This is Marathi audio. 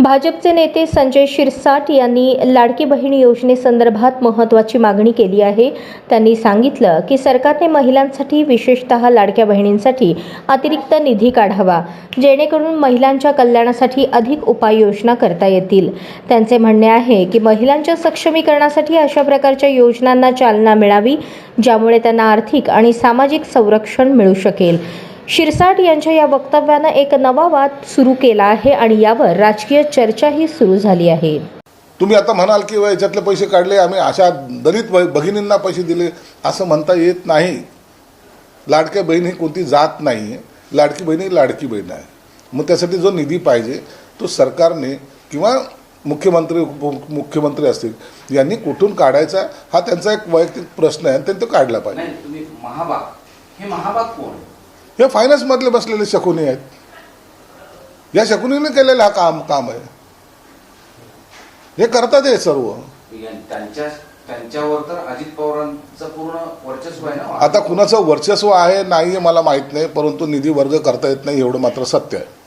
भाजपचे नेते संजय शिरसाट यांनी लाडकी बहीण योजनेसंदर्भात महत्त्वाची मागणी केली आहे। त्यांनी सांगितलं की सरकारने महिलांसाठी विशेषतः लाडक्या बहिणींसाठी अतिरिक्त निधी काढावा, जेणेकरून महिलांच्या कल्याणासाठी अधिक उपाययोजना करता येतील। त्यांचे म्हणणे आहे की महिलांच्या सक्षमीकरणासाठी अशा प्रकारच्या योजनांना चालना मिळावी, ज्यामुळे त्यांना आर्थिक आणि सामाजिक संरक्षण मिळू शकेल। शिरसाट यांच्या या वक्तव्याने एक नवा वाद सुरू केला आहे आणि यावर राजकीय चर्चाही सुरू झाली आहे। तुम्ही आता म्हणाल की याच्यातले पैसे काढले, आम्ही अशा दलित भगिनींना पैसे दिले, असं म्हणता येत नाही। लाडक्या बहीण ही कोणती जात नाही आहे, लाडकी बहीण ही लाडकी बहीण आहे। मग त्यासाठी जो निधी पाहिजे तो सरकारने किंवा मुख्यमंत्री असतील यांनी कुठून काढायचा हा त्यांचा एक वैयक्तिक प्रश्न आहे, आणि तो काढला पाहिजे। तुम्ही महाबाग कोण? हे फायनान्समधले बसलेले शकुनी आहेत, या शकुनीने केलेलं हा काम आहे, हे करतात हे सर्व। त्यांच्यावर तर अजित पवारांचं पूर्ण वर्चस्व आहे ना। आता कुणाचं वर्चस्व आहे नाही मला माहित नाही, परंतु निधी वर्ग करता येत नाही एवढं मात्र सत्य आहे।